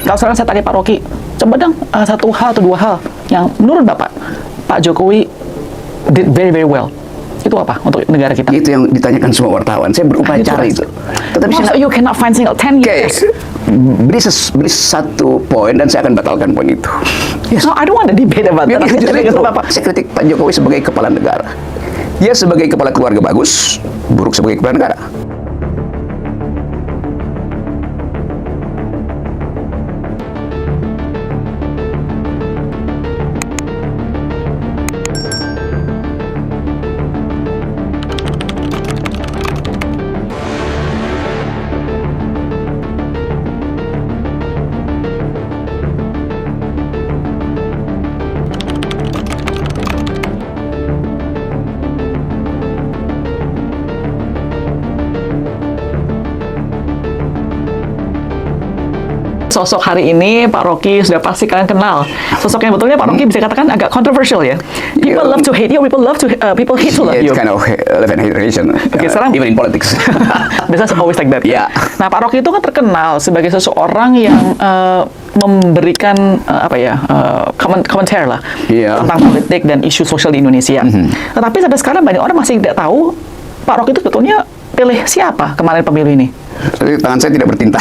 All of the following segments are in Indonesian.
Kalau sekarang saya tanya Pak Rocky, coba dong satu hal atau dua hal yang menurut Bapak, Pak Jokowi did very very well. Itu apa untuk negara kita? Itu yang ditanyakan semua wartawan. Saya berupaya cari itu. Tetapi Masa you cannot find single 10 years? Beri satu poin dan saya akan batalkan poin itu. Yes. No, I don't want to debate about that. Saya kritik Pak Jokowi sebagai kepala negara. Dia sebagai kepala keluarga bagus, buruk sebagai kepala negara. Sosok hari ini Pak Rocky sudah pasti kalian kenal. Sosok yang betulnya Pak Rocky bisa katakan agak controversial ya. People love to hate you, people hate to love you. It's kind of love and hate relation. Sekarang even in politics. Biasanya always like that. Yeah. Nah, Pak Rocky itu kan terkenal sebagai seseorang yang memberikan komentar lah tentang politik dan isu sosial di Indonesia. Tetapi sampai sekarang banyak orang masih tidak tahu Pak Rocky itu sebetulnya pilih siapa kemarin pemilu ini. Jadi tangan saya tidak bertinta.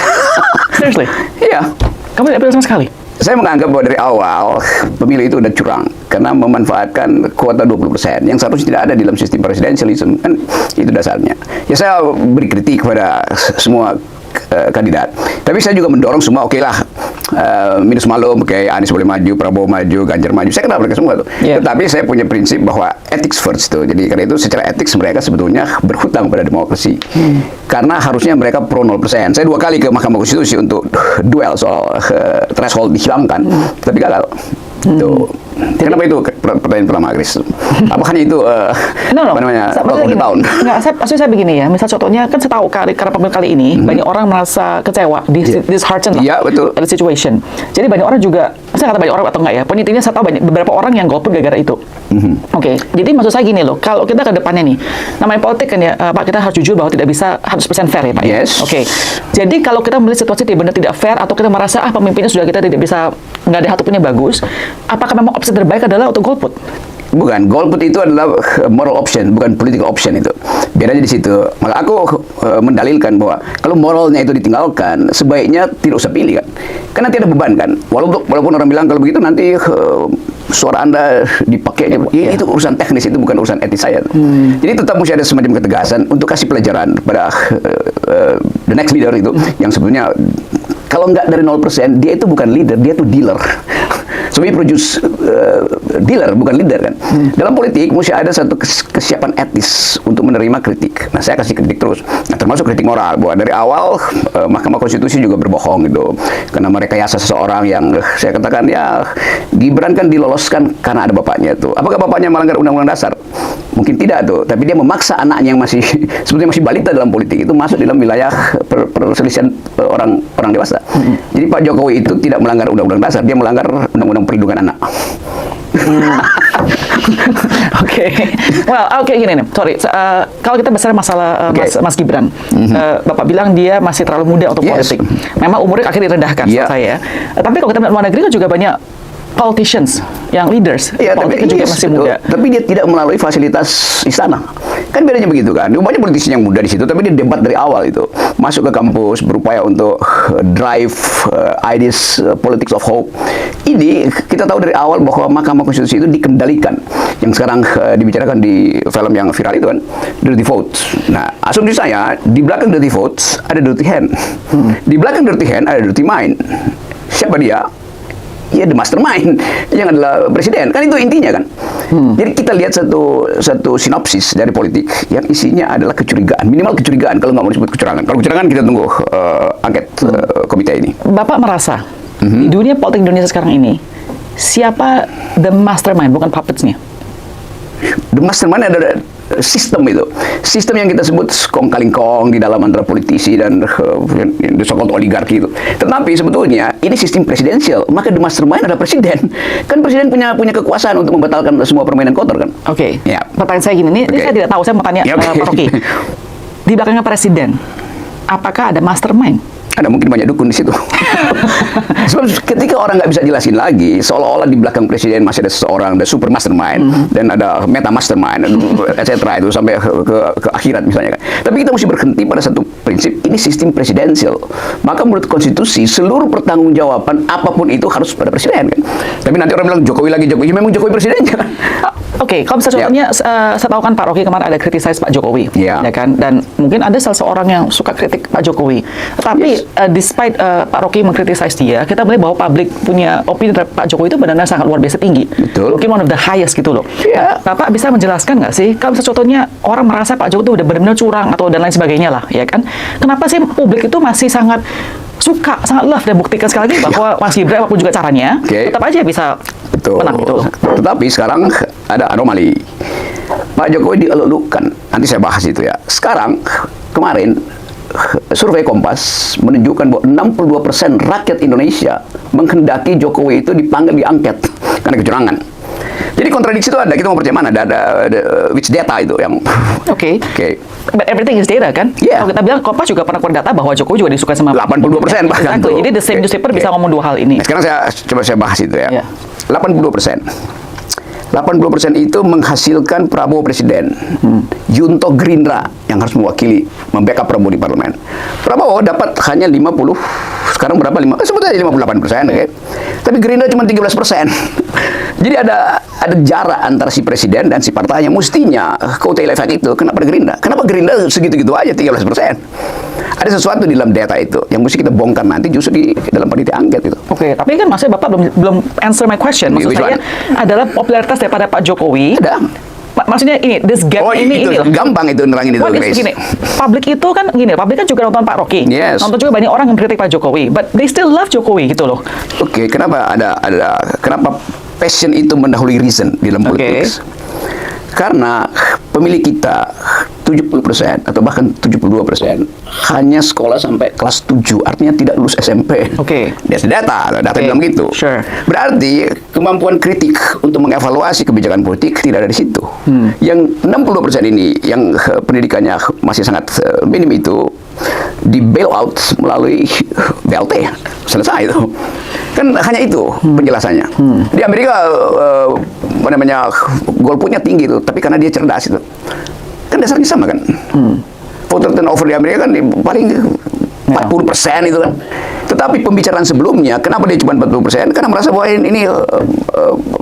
Seriously? Iya. Kamu tidak pilih sama sekali? Saya menganggap bahwa dari awal pemilu itu udah curang karena memanfaatkan kuota 20% yang seharusnya tidak ada di dalam sistem presidensialisme, kan itu dasarnya. Ya saya beri kritik kepada semua kandidat, tapi saya juga mendorong semua minus malum, kayak Anies boleh maju, Prabowo maju, Ganjar maju, saya kenal mereka semua tuh. Tetapi saya punya prinsip bahwa ethics first tuh, jadi karena itu secara etik mereka sebetulnya berhutang pada demokrasi, karena harusnya mereka pro 0%. Saya 2 kali ke Mahkamah Konstitusi untuk duel soal threshold dihilangkan, tapi gagal. Tuh. Kenapa itu pertanyaan pertama, Chris? Apa hanya itu apa namanya tahun? Maksudnya saya begini ya, misal contohnya kan saya tahu karena pemilu kali ini banyak orang merasa kecewa, disheartened lah pada situation. Jadi banyak orang juga, saya kata banyak orang atau enggak ya, poin intinya saya tahu beberapa orang yang golput gara-gara itu. Oke, jadi maksud saya gini loh, kalau kita ke depannya nih, namanya politik kan ya, Pak, kita harus jujur bahwa tidak bisa 100% fair ya Pak. Yes. Oke, jadi kalau kita melihat situasi benar tidak fair atau kita merasa pemimpinnya sudah kita tidak bisa, nggak ada satupun yang bagus, apakah memang opsi terbaik adalah untuk golput? Bukan, golput itu adalah moral option, bukan political option itu. Biar aja di situ. Maka aku mendalilkan bahwa kalau moralnya itu ditinggalkan, sebaiknya tidak usah pilih kan. Karena tidak ada beban kan. Walaupun orang bilang kalau begitu nanti suara Anda dipakai, itu urusan teknis, itu bukan urusan etis saya. Jadi tetap mesti ada semacam ketegasan untuk kasih pelajaran pada the next leader itu, yang sebetulnya kalau nggak dari 0%, dia itu bukan leader, dia itu dealer. So we produce dealer, bukan leader kan. Dalam politik mesti ada satu kesiapan etis untuk menerima kritik. Nah, saya kasih kritik terus. Nah, termasuk kritik moral bahwa dari awal Mahkamah Konstitusi juga berbohong gitu. Karena merekayasa seseorang yang saya katakan ya Gibran kan diloloskan karena ada bapaknya tuh. Apakah bapaknya melanggar undang-undang dasar? Mungkin tidak tuh, tapi dia memaksa anaknya yang masih sebetulnya masih balita dalam politik itu masuk dalam wilayah perselisihan orang dewasa. Jadi Pak Jokowi itu tidak melanggar undang-undang dasar, dia melanggar undang-undang perlindungan anak. Oke, gini nih, sorry. Kalau kita bicara masalah Mas Gibran, Bapak bilang dia masih terlalu muda untuk politik. Memang umurnya akhirnya direndahkan, saya. Tapi kalau kita melihat luar negeri kan juga banyak politicians, yang leaders, politiknya juga masih muda. Tapi dia tidak melalui fasilitas istana. Kan bedanya begitu kan. Banyak politisi yang muda di situ, tapi dia debat dari awal itu. Masuk ke kampus, berupaya untuk drive ideas politics of hope. Ini kita tahu dari awal bahwa Mahkamah Konstitusi itu dikendalikan. Yang sekarang dibicarakan di film yang viral itu kan, Dirty Votes. Nah, asumsi saya, di belakang Dirty Votes ada Dirty Hand. Di belakang Dirty Hand ada Dirty Mind. Siapa dia? Ya, the mastermind yang adalah presiden, kan itu intinya kan. Jadi kita lihat satu sinopsis dari politik yang isinya adalah kecurigaan, minimal kecurigaan, kalau nggak mau disebut kecurangan. Kalau kecurangan kita tunggu angket komite ini. Bapak merasa di dunia politik Indonesia sekarang ini siapa the mastermind, bukan puppets-nya? The mastermind adalah sistem itu. Sistem yang kita sebut kong kaling kong di dalam antara politisi dan so-called oligarki itu. Tetapi sebetulnya ini sistem presidensial, maka the mastermind adalah presiden. Kan presiden punya kekuasaan untuk membatalkan semua permainan kotor kan. Oke. Ya. Pertanyaan saya gini, ini saya tidak tahu, saya mau tanya Pak Rocky. Di belakangnya presiden, apakah ada mastermind? Ada mungkin banyak dukun di situ. Sebab ketika orang nggak bisa jelasin lagi, seolah-olah di belakang presiden masih ada seseorang, ada super mastermind dan ada meta mastermind, etc. itu sampai ke akhirat misalnya kan. Tapi kita mesti berhenti pada satu prinsip, ini sistem presidensial. Maka menurut konstitusi seluruh pertanggungjawaban apapun itu harus pada presiden kan. Tapi nanti orang bilang Jokowi lagi, Jokowi, memang Jokowi presidennya kan. Oke, kalau misalnya contohnya, saya tahu kan Pak Rocky kemarin ada criticize Pak Jokowi, ya kan, dan mungkin ada salah seorang yang suka kritik Pak Jokowi. Tapi despite Pak Rocky mengkritisize dia, kita melihat bahwa publik punya opini terhadap Pak Jokowi itu benar-benar sangat luar biasa tinggi. Betul. Mungkin one of the highest gitu loh. Nah, Bapak bisa menjelaskan nggak sih, kalau misalnya contohnya orang merasa Pak Jokowi itu udah benar-benar curang atau dan lain sebagainya lah, ya kan? Kenapa sih publik itu masih sangat suka, sangat love, dan buktikan sekali lagi bahwa Mas Gibran apapun juga caranya, tetap aja bisa menang gitu loh. Tetapi sekarang ada anomali. Pak Jokowi dielulukan. Nanti saya bahas itu ya. Sekarang, kemarin, survei Kompas menunjukkan bahwa 62% rakyat Indonesia menghendaki Jokowi itu dipanggil, diangket karena kecurangan. Jadi kontradiksi itu ada, kita mau percaya mana? Ada which data itu yang... Oke. But everything is data kan? Yeah. Kalau kita bilang Kompas juga pernah keluar data bahwa Jokowi juga disukai sama 82% bahkan. Exactly. Jadi the same newspaper bisa ngomong dua hal ini. Nah, sekarang saya bahas itu ya. 82%. 80% itu menghasilkan Prabowo presiden. Junto Gerindra yang harus mewakili, membackup Prabowo di parlemen. Prabowo dapat hanya 50, sekarang berapa? Sebetulnya 58%, okay? Tapi Gerindra cuma 13%. Jadi ada jarak antara si presiden dan si partainya. Mestinya kotel efek itu, kenapa Gerindra? Kenapa Gerindra segitu-gitu aja 13%? Ada sesuatu di dalam data itu yang mesti kita bongkar nanti justru di dalam panitia angket itu. Oke, tapi kan maksudnya Bapak belum answer my question. Maksud saya adalah popularitas daripada Pak Jokowi. Ada. Maksudnya ini, this gap ini itu loh. gampang itu nerangin itu, Grace. Gini, publik itu kan gini, publik kan juga nonton Pak Rocky. Yes. Nonton juga banyak orang yang mengkritik Pak Jokowi, but they still love Jokowi gitu loh. Oke, kenapa kenapa passion itu mendahului reason di dalam politik? Karena pemilih kita 70% atau bahkan 72% hanya sekolah sampai kelas 7, artinya tidak lulus SMP. Data bilang gitu. Berarti kemampuan kritik untuk mengevaluasi kebijakan politik tidak ada di situ. Yang 60% ini yang pendidikannya masih sangat minim itu di bail out melalui BLT, selesai itu. Kan hanya itu penjelasannya. Di Amerika golputnya tinggi itu, tapi karena dia cerdas itu. Kan dasarnya sama kan. Voter turnover di Amerika kan paling 40% itu kan. Tetapi pembicaraan sebelumnya, kenapa dia cuma 40%? Karena merasa bahwa ini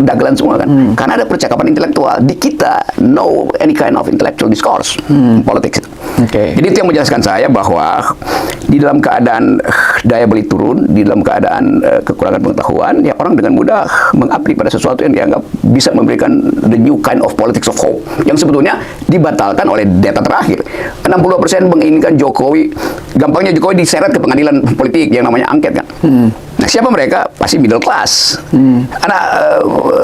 dagelan semua kan. Karena ada percakapan intelektual. Di kita, no any kind of intellectual discourse politics itu. Jadi itu yang menjelaskan saya bahwa di dalam keadaan daya beli turun, di dalam keadaan kekurangan pengetahuan, ya orang dengan mudah mengabdi pada sesuatu yang dianggap bisa memberikan the new kind of politics of hope, yang sebetulnya dibatalkan oleh data terakhir. 60% menginginkan Jokowi, gampangnya Jokowi diseret ke pengadilan politik yang namanya angket kan. Nah, siapa mereka? Pasti middle class. Anak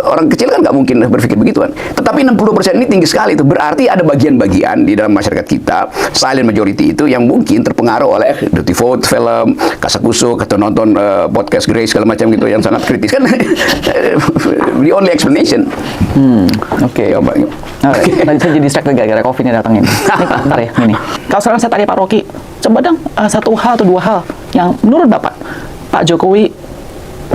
orang kecil kan nggak mungkin berpikir begitu kan. Tetapi 60% ini tinggi sekali itu. Berarti ada bagian-bagian di dalam masyarakat kita, silent majority itu yang mungkin terpengaruh oleh Dirty Vote, film, Kasakusuk, atau nonton podcast Grace segala macam gitu yang sangat kritis kan. The only explanation. Tadi saya jadi distract gara-gara COVID ini datangin. Bentar ya, ini. Kalau sekarang saya tanya Pak Rocky, coba dong satu hal atau dua hal yang menurut Bapak Pak Jokowi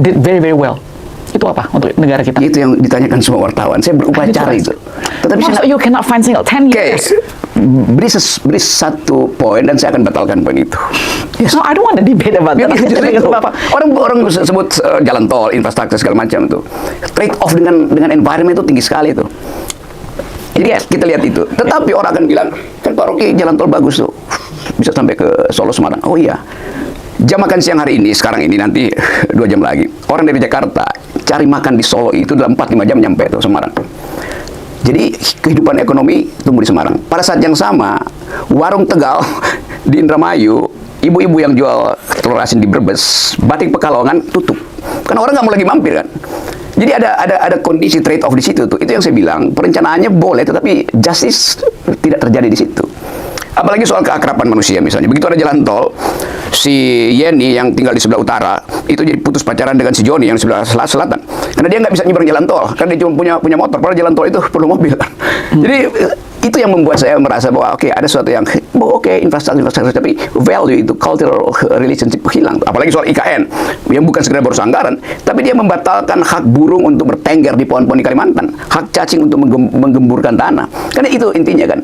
did very very well. Itu apa untuk negara kita? Itu yang ditanyakan semua wartawan. Saya berupaya cari itu. Tetapi you cannot find single 10 years. Beri satu poin dan saya akan batalkan poin itu. No, I don't want to debate about that. Orang sebut jalan tol, infrastruktur segala macam itu. Trade off dengan environment itu tinggi sekali itu. Jadi kita lihat itu. Tetapi orang akan bilang, kan Pak Rocky jalan tol bagus tuh. Bisa sampai ke Solo Semarang. Oh iya. Jam makan siang hari ini, sekarang ini, nanti 2 jam lagi. Orang dari Jakarta cari makan di Solo itu dalam 4-5 jam nyampe tuh Semarang. Jadi kehidupan ekonomi tumbuh di Semarang. Pada saat yang sama, warung Tegal di Indramayu, ibu-ibu yang jual telur asin di Brebes, Batik Pekalongan tutup. Karena orang nggak mau lagi mampir kan. Jadi ada kondisi trade off di situ tuh. Itu yang saya bilang, perencanaannya boleh, tetapi justice tidak terjadi di situ. Apalagi soal keakraban manusia misalnya. Begitu ada jalan tol, si Yeni yang tinggal di sebelah utara itu jadi putus pacaran dengan si Joni yang di sebelah selatan. Karena dia nggak bisa nyebrang jalan tol, karena dia cuma punya motor. Padahal jalan tol itu perlu mobil. Jadi Itu yang membuat saya merasa bahwa oke, ada sesuatu yang infrastruktur, tapi value itu cultural relationship hilang. Apalagi soal IKN yang bukan sekedar boros anggaran, tapi dia membatalkan hak burung untuk bertengger di pohon-pohon di Kalimantan, hak cacing untuk menggemburkan tanah. Karena itu intinya kan.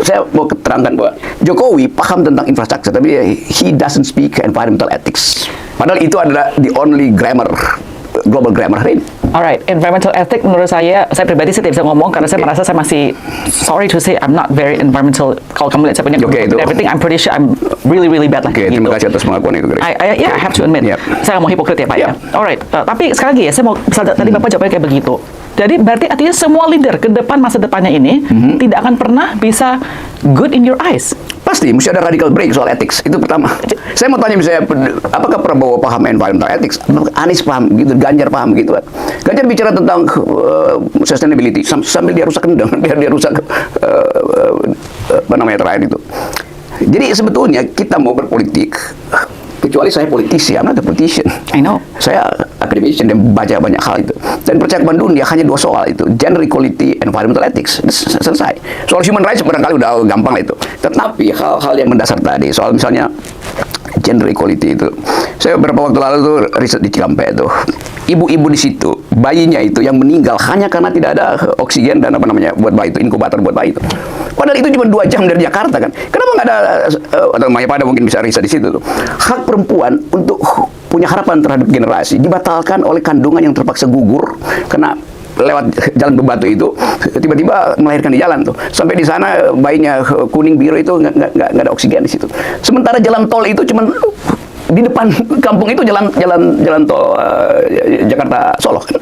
Saya mau keterangkan bahwa Jokowi paham tentang infrastruktur, tapi he doesn't speak environmental ethics. Padahal itu adalah the only global grammar hari ini. Alright, environmental ethic menurut saya pribadi saya tidak bisa ngomong karena saya merasa saya masih, sorry to say, I'm not very environmental. Kalau kamu lihat saya punya everything, I'm pretty sure I'm really bad lah. Terima kasih atas pengakuan itu, Greg. I have to admit, saya nggak mau hipokrit ya Pak ya. Alright, tapi sekali lagi ya, saya mau, tadi Bapak jawabnya kayak begitu. Jadi berarti artinya semua leader ke depan masa depannya ini tidak akan pernah bisa good in your eyes. Pasti, mesti ada radical break soal ethics. Itu pertama. Saya mau tanya misalnya, apakah Prabowo paham environmental ethics? Anies paham gitu, Ganjar paham gitu kan. Ganjar bicara tentang sustainability sambil dia rusak kendang, dia rusak apa namanya terakhir itu. Jadi sebetulnya kita mau berpolitik, kecuali saya politisi, I'm not a politician. I know. Saya academician dan baca banyak hal itu. Dan percakapan dunia hanya 2 soal itu, gender equality, environmental ethics. Selesai. Soal human rights barangkali udah gampang lah itu. Tetapi hal-hal yang mendasar tadi, soal misalnya gender equality itu. Saya beberapa waktu lalu tuh riset di Cikampek itu. Ibu-ibu di situ, bayinya itu yang meninggal hanya karena tidak ada oksigen dan apa namanya buat bayi itu, inkubator buat bayi itu. Padahal itu cuma 2 jam dari Jakarta kan. Kenapa nggak ada atau Maya Pada mungkin bisa riset di situ tuh. Hak perempuan untuk punya harapan terhadap generasi dibatalkan oleh kandungan yang terpaksa gugur karena lewat jalan berbatu itu tiba-tiba melahirkan di jalan tuh. Sampai di sana bayinya kuning biru itu nggak ada oksigen di situ. Sementara jalan tol itu cuma di depan kampung itu jalan tol Jakarta Solo kan.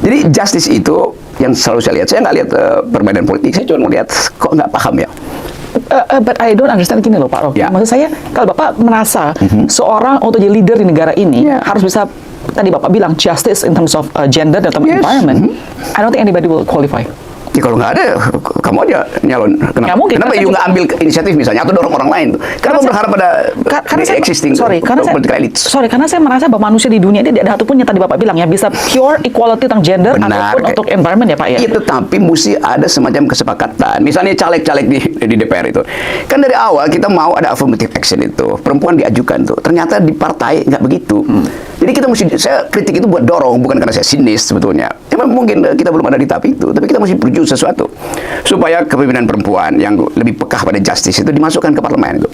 Jadi justice itu yang selalu saya lihat. Saya nggak lihat perbedaan politik. Saya cuma melihat kok nggak paham ya. But I don't understand gini loh Pak Rocky. Maksud saya kalau Bapak merasa seorang untuk jadi leader di negara ini harus bisa, tadi Bapak bilang justice in terms of gender dan environment. I don't think anybody will qualify. Ya kalau nggak ada, kamu aja nyalon. Kenapa? Mungkin, kenapa you nggak ambil inisiatif misalnya atau dorong orang lain tuh? Kenapa berharap pada existing political elites? Karena saya merasa bahwa manusia di dunia ini tidak ada satupun yang tadi Bapak bilang ya bisa pure equality tentang gender ataupun untuk environment ya Pak ya. Itu tapi mesti ada semacam kesepakatan. Misalnya caleg-caleg di DPR itu. Kan dari awal kita mau ada affirmative action itu. Perempuan diajukan tuh. Ternyata di partai nggak begitu. Jadi kita mesti, saya kritik itu buat dorong, bukan karena saya sinis sebetulnya. Memang mungkin kita belum ada di tahap itu, tapi kita mesti berjuang sesuatu supaya kepemimpinan perempuan yang lebih peka pada justice itu dimasukkan ke parlemen itu.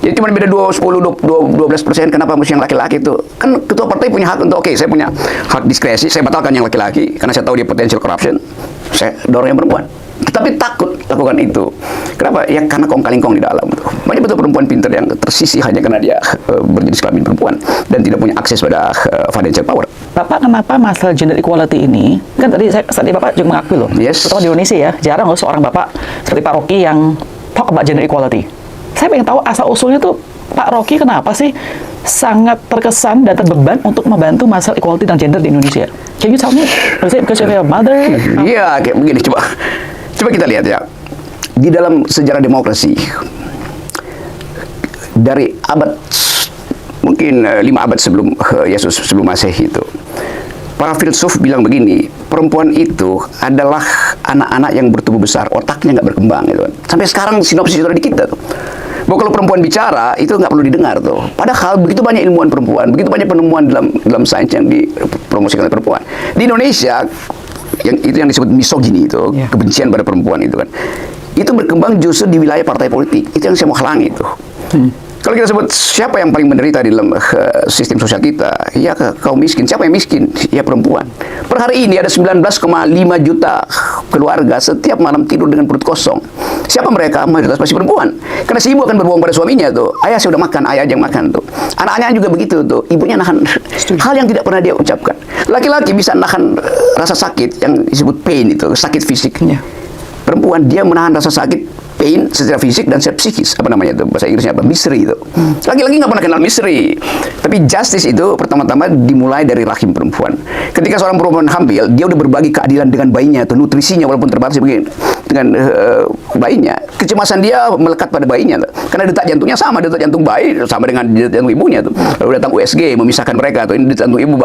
Jadi cuma beda 10-12%, kenapa mesti yang laki-laki itu? Kan ketua partai punya hak untuk, oke, saya punya hak diskresi, saya batalkan yang laki-laki karena saya tahu dia potensial corruption, saya dorong yang perempuan. Tetapi takut lakukan itu. Kenapa? Ya karena kong-kalingkong di dalam. Banyak betul perempuan pintar yang tersisih hanya karena dia berjenis kelamin perempuan dan tidak punya akses pada financial power. Bapak kenapa masalah gender equality ini, kan tadi Bapak juga mengakui loh, terutama di Indonesia ya, jarang loh seorang Bapak seperti Pak Rocky yang talk about gender equality. Saya pengen tahu asal-usulnya tuh Pak Rocky kenapa sih sangat terkesan dan terbeban untuk membantu masalah equality dan gender di Indonesia? Can you tell me? Is it because you're a mother? Iya, kayak begini, coba kita lihat ya. Di dalam sejarah demokrasi dari abad mungkin 5 abad sebelum Yesus, sebelum Masehi itu, para filsuf bilang begini, perempuan itu adalah anak-anak yang bertumbuh besar, otaknya nggak berkembang gitu kan. Sampai sekarang sinopsis itu ada di kita tuh. Bahwa kalau perempuan bicara itu nggak perlu didengar tuh. Padahal begitu banyak ilmuwan perempuan, begitu banyak penemuan dalam sains yang dipromosikan oleh perempuan. Di Indonesia yang disebut misogini itu, kebencian pada perempuan itu kan, itu berkembang justru di wilayah partai politik. Itu yang saya mau halangi itu. Kalau kita sebut siapa yang paling menderita di dalam sistem sosial kita, ya kaum miskin. Siapa yang miskin? Ya perempuan. Per hari ini ada 19,5 juta keluarga setiap malam tidur dengan perut kosong. Siapa mereka? Mayoritas pasti perempuan. Karena si ibu akan berbohong pada suaminya tuh. Ayah saya udah makan, ayah aja yang makan tuh. Anak-anaknya juga begitu tuh. Ibunya nahan hal yang tidak pernah dia ucapkan. Laki-laki bisa nahan rasa sakit yang disebut pain itu, sakit fisik. Perempuan dia menahan rasa sakit pain secara fisik dan secara psikis. Apa namanya itu bahasa Inggrisnya apa? Misery itu. Laki-laki nggak pernah kenal misery. Tapi justice itu pertama-tama dimulai dari rahim perempuan. Ketika seorang perempuan hamil, dia udah berbagi keadilan dengan bayinya atau nutrisinya walaupun terbatas begini dengan bayinya. Kecemasan dia melekat pada bayinya tuh. Karena detak jantungnya sama, detak jantung bayi sama dengan detak jantung ibunya tuh. Lalu datang USG memisahkan mereka tuh, ini detak jantung ibu.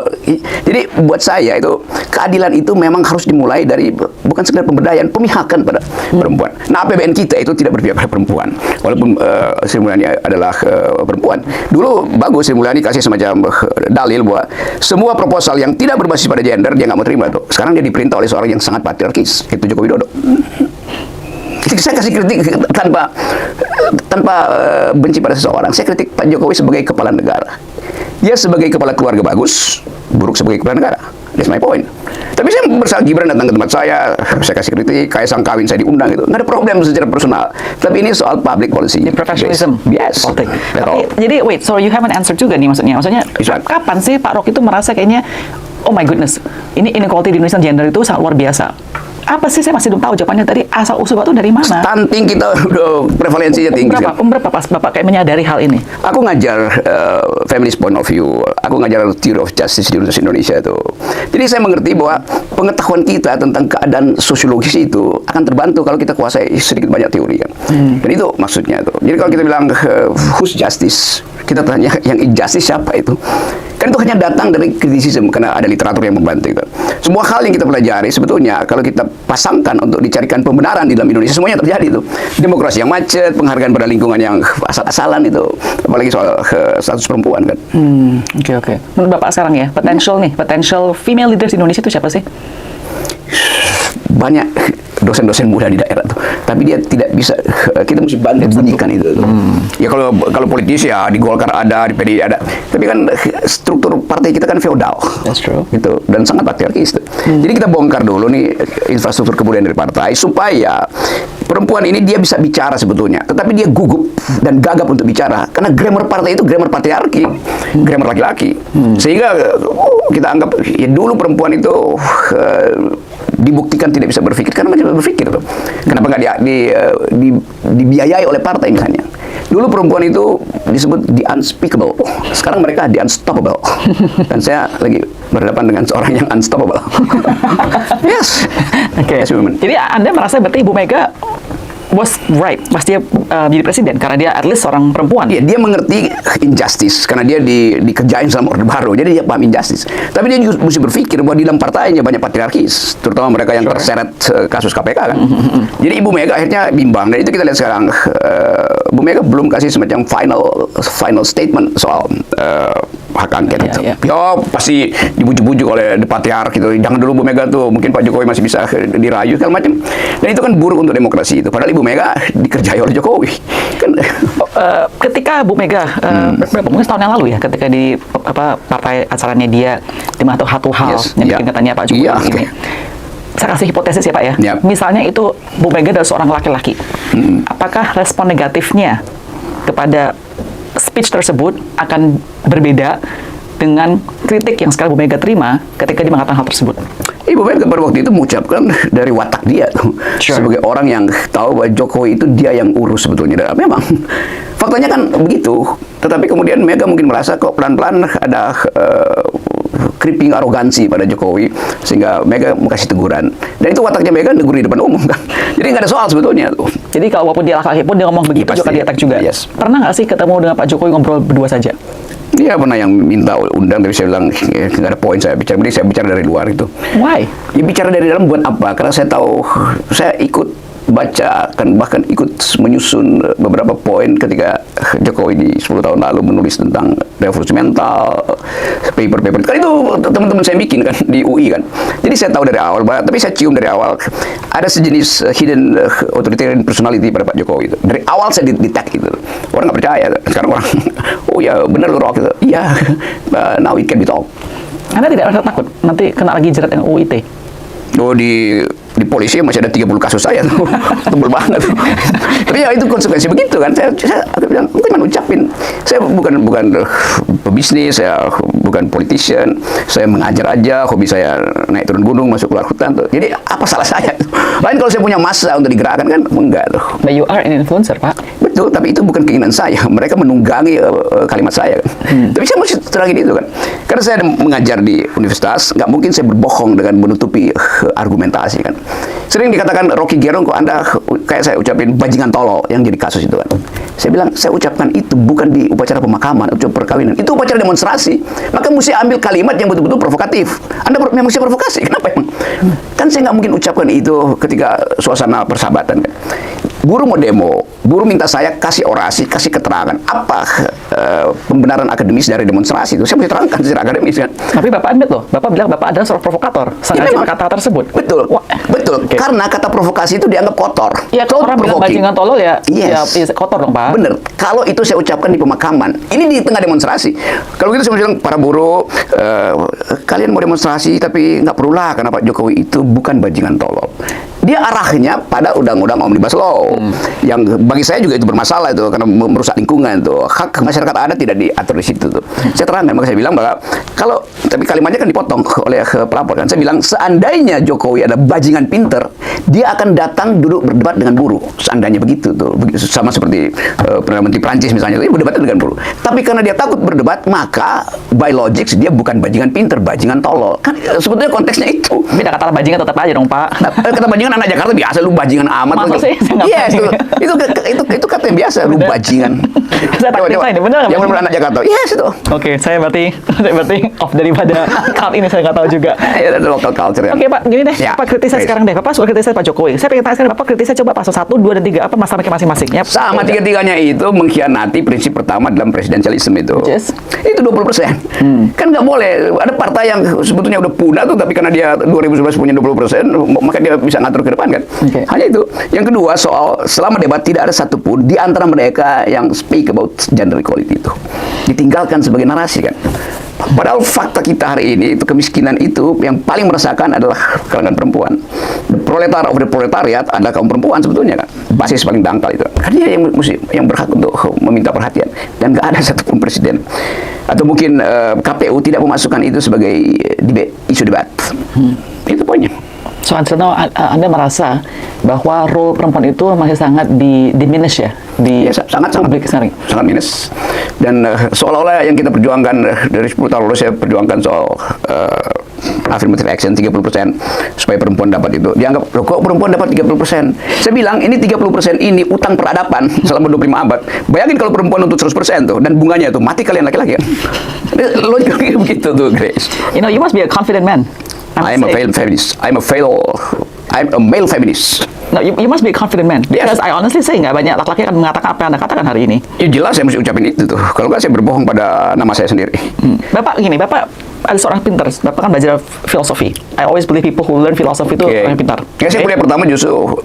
Jadi buat saya itu keadilan itu memang harus dimulai dari bukan sekedar pemberdayaan, pemihakan pada perempuan. Nah, APBN kita itu tidak berpihak pada perempuan. Walaupun Sri Mulyani adalah perempuan. Dulu bagus Sri Mulyani kasih semacam dalil bahwa semua proposal yang tidak berbasis pada gender dia nggak mau terima tuh. Sekarang dia diperintah oleh seorang yang sangat patriarkis, itu Joko Widodo. Saya kasih kritik tanpa benci pada seseorang. Saya kritik Pak Jokowi sebagai kepala negara. Dia sebagai kepala keluarga bagus, buruk sebagai kepala negara. That's my point. Tapi saya bersama Gibran datang ke tempat saya kasih kritik, Kaisang kawin saya diundang gitu. Nggak ada problem secara personal. Tapi ini soal public policy. Professionalism. Yes. Tapi, jadi wait, so you haven't answered juga nih maksudnya. Maksudnya kapan sih Pak Rock itu merasa kayaknya, oh my goodness, ini inequality di Indonesia gender itu sangat luar biasa. Apa sih, saya masih belum tahu jawabannya tadi, asal usul itu dari mana? Stunting kita udah prevalensinya tinggi. Berapa pas Bapak kayak menyadari hal ini? Aku ngajar feminist point of view, aku ngajar theory of justice di Universitas Indonesia itu. Jadi saya mengerti bahwa pengetahuan kita tentang keadaan sosiologis itu akan terbantu kalau kita kuasai sedikit banyak teori kan. Dan itu maksudnya itu. Jadi kalau kita bilang who's justice, kita tanya yang injustice siapa itu? Kan itu hanya datang dari kritisisme karena ada literatur yang membantu itu. Semua hal yang kita pelajari sebetulnya kalau kita pasangkan untuk dicarikan pembenaran di dalam Indonesia semuanya terjadi itu. Demokrasi yang macet, penghargaan pada lingkungan yang asal-asalan itu, apalagi soal status perempuan kan. Oke. Menurut Bapak sekarang ya, potential female leaders di Indonesia itu siapa sih? Banyak dosen-dosen muda di daerah tuh, tapi dia tidak bisa, kita mesti bantu bunyikan itu tuh. Ya kalau politisi ya di Golkar ada, di PDI ada, tapi kan struktur partai kita kan feodal. That's true. Gitu, dan sangat patriarkis tuh. Jadi kita bongkar dulu nih infrastruktur kebudayaan dari partai supaya perempuan ini dia bisa bicara sebetulnya, tetapi dia gugup dan gagap untuk bicara karena grammar partai itu grammar patriarki, grammar laki-laki. Sehingga kita anggap ya dulu perempuan itu dibuktikan tidak bisa berpikir karena mereka berpikir tuh. Kenapa nggak dibiayai oleh partai misalnya? Dulu perempuan itu disebut the unspeakable, sekarang mereka the unstoppable. Dan saya lagi berhadapan dengan seorang yang unstoppable. Yes. Oke. Yes, women. Jadi Anda merasa berarti Ibu Mega was right pas dia menjadi presiden karena dia at least seorang perempuan. Iya, dia mengerti injustice karena dia dikerjain sama Orde Baru, jadi dia paham injustice. Tapi dia juga mesti berpikir bahwa di dalam partainya banyak patriarkis, terutama mereka yang terseret kasus KPK kan. Jadi Ibu Mega akhirnya bimbang, dan itu kita lihat sekarang. Bu Mega belum kasih semacam final statement soal hak angket itu. Ya pasti dibujuk-bujuk oleh patriark gitu. Jangan dulu Bu Mega tuh, mungkin Pak Jokowi masih bisa dirayu segala macam. Dan itu kan buruk untuk demokrasi itu. Padahal Ibu Mega dikerjai oleh Jokowi. Kan ketika Bu Mega mungkin setahun yang lalu ya, ketika di partai acaranya dia di mana satu hal yang bikin katanya Pak Jokowi ini. Saya kasih hipotesis ya Pak ya. Misalnya itu Bu Mega adalah seorang laki-laki. Apakah respon negatifnya kepada speech tersebut akan berbeda dengan kritik yang sekarang Bu Mega terima ketika dia mengatakan hal tersebut? Ibu Mega pada waktu itu mengucapkan dari watak dia sebagai orang yang tahu bahwa Jokowi itu dia yang urus sebetulnya. Dan memang faktanya kan begitu. Tetapi kemudian Mega mungkin merasa kok pelan-pelan ada creeping arogansi pada Jokowi sehingga Mega kasih teguran. Dan itu wataknya Mega negur di depan umum kan. Jadi nggak ada soal sebetulnya tuh. Jadi kalau walaupun dia laki-laki pun dia ngomong begitu juga di attack juga. Pernah nggak sih ketemu dengan Pak Jokowi ngobrol berdua saja? Dia pernah yang minta undang, tapi saya bilang nggak ada poin saya bicara. Jadi saya bicara dari luar itu. Why? Ya bicara dari dalam buat apa? Karena saya tahu, saya ikut baca, kan bahkan ikut menyusun beberapa poin ketika Jokowi di 10 tahun lalu menulis tentang revolusi mental, paper-paper. Kan itu teman-teman saya bikin kan di UI kan. Jadi saya tahu dari awal, tapi saya cium dari awal ada sejenis hidden authoritarian personality pada Pak Jokowi itu. Dari awal saya detect itu. Orang nggak percaya. Sekarang orang, oh ya benar lu Rock gitu. Iya, now it can be talk. Anda tidak merasa takut nanti kena lagi jerat yang UIT? Oh, di polisi masih ada 30 kasus saya tuh. Tebel banget. Tapi ya itu konsekuensi begitu kan. Saya bilang, cuma ucapin. Saya bukan pebisnis, saya bukan politician. Saya mengajar aja, hobi saya naik turun gunung, masuk keluar hutan tuh. Jadi apa salah saya? Lain kalau saya punya massa untuk digerakkan kan, enggak tuh. But you are an influencer, Pak. Betul, tapi itu bukan keinginan saya. Mereka menunggangi kalimat saya kan. Tapi saya mesti terangin itu kan. Karena saya mengajar di universitas, nggak mungkin saya berbohong dengan menutupi argumentasi kan. Sering dikatakan Rocky Gerung, kok Anda kayak saya ucapin bajingan tolol yang jadi kasus itu kan. Saya bilang, saya ucapkan itu bukan di upacara pemakaman, ucapan perkawinan. Itu upacara demonstrasi. Maka mesti ambil kalimat yang betul-betul provokatif. Anda memang bisa provokasi. Kenapa emang? Kan saya nggak mungkin ucapkan itu ketika suasana persahabatan kan. Buruh mau demo, buruh minta saya kasih orasi, kasih keterangan. Apa pembenaran akademis dari demonstrasi itu? Saya mesti terangkan secara akademis kan. Tapi Bapak admit loh, Bapak bilang Bapak adalah seorang provokator. Sengaja kata tersebut. Betul, betul. Okay. Karena kata provokasi itu dianggap kotor. Ya, kalau orang bilang bajingan tolol ya, yes. Ya kotor dong, Pak. Bener. Kalau itu saya ucapkan di pemakaman, ini di tengah demonstrasi. Kalau gitu saya bilang, para buruh, kalian mau demonstrasi, tapi nggak perlulah, karena Pak Jokowi itu bukan bajingan tolol. Dia arahnya pada undang-undang Omnibus Law, yang bagi saya juga itu bermasalah itu, karena merusak lingkungan tuh. Hak masyarakat adat tidak diatur di situ tuh. Saya terangkan, maka saya bilang bahwa tapi kalimatnya kan dipotong oleh pelapor kan. Saya bilang, seandainya Jokowi ada bajingan pinter, dia akan datang duduk berdebat dengan buruh. Seandainya begitu tuh, sama seperti Perdana Menteri Prancis misalnya, itu berdebat dengan buruh. Tapi karena dia takut berdebat, maka by logic dia bukan bajingan pinter, bajingan tolol. Kan sebetulnya konteksnya itu. Beda kata bajingan tetap aja dong, Pak. Kata bajingan anak Jakarta biasa, lu bajingan amat. Masa sih? Yes, itu kata yang biasa, lu bajingan. Saya tak cerita ini, benar nggak? Yang benar anak Jakarta, yes itu. Oke, saya berarti off daripada cult ini, saya nggak tahu juga. Ya, ada local culture. Oke, Pak, gini deh, Ya, Pak kritis saya sekarang deh. Bapak suka kritis Pak Jokowi. Saya pengen tanya sekarang, Bapak kritis coba pasal 1, 2, dan 3, apa masalahnya masing-masing? Ya, sama tiga-tiganya itu mengkhianati prinsip pertama dalam presidensialisme itu. Yes. Itu 20%. Kan nggak boleh. Ada partai yang sebetulnya udah punah tuh, tapi karena dia 2011 punya 20%, maka dia bisa ngatur ke depan kan. Okay. Hanya itu. Yang kedua, soal selama debat tidak ada satupun di antara mereka yang speak about gender equality itu. Ditinggalkan sebagai narasi kan. Padahal fakta kita hari ini itu kemiskinan itu yang paling merasakan adalah kalangan perempuan. The proletar of the proletariat adalah kaum perempuan sebetulnya kan. Basis paling dangkal itu. Karena dia yang berhak untuk meminta perhatian, dan nggak ada satupun presiden atau mungkin KPU tidak memasukkan itu sebagai isu debat. Itu poinnya. So until now, Anda merasa bahwa role perempuan itu masih sangat diminish ya di sangat publik sekarang? Sangat minus. Dan seolah-olah yang kita perjuangkan dari 10 tahun lalu, saya perjuangkan soal affirmative action 30% supaya perempuan dapat itu. Dianggap, loh, kok perempuan dapat 30%? Saya bilang, ini 30% ini utang peradaban selama 25 abad. Bayangin kalau perempuan untuk 100% tuh, dan bunganya itu, mati kalian laki-laki. Logikanya begitu tuh, Grace. You know, you must be a confident man. I'm a failed feminist. I'm a male feminist. No, you must be a confident man. Because I honestly say nggak banyak laki-laki akan mengatakan apa yang Anda katakan hari ini. Ya jelas saya mesti ucapin itu tuh. Kalau nggak saya berbohong pada nama saya sendiri. Bapak gini, Bapak ada seorang pintar. Bapak kan belajar filosofi. I always believe people who learn philosophy itu orang yang pintar. Ya, saya kuliah pertama justru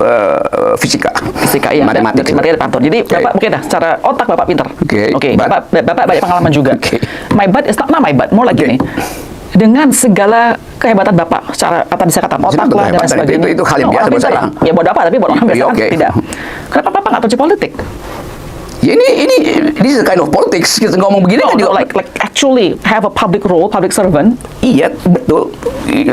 fisika. Fisika, iya. Matematik. Matematik kantor. Jadi Bapak mungkin dah secara otak Bapak pintar. Oke. Bapak banyak pengalaman juga. My bad is not my bad. More like gini. Dengan segala kehebatan Bapak, secara kata bisa kata otak lah dan sebagainya. Itu hal yang biasa buat saya. Ya buat apa? Tapi buat orang biasa kan tidak. Kenapa Bapak nggak tahu politik? Ya ini is a kind of politics. Kita ngomong begini kan juga like actually have a public role, public servant. Iya, betul.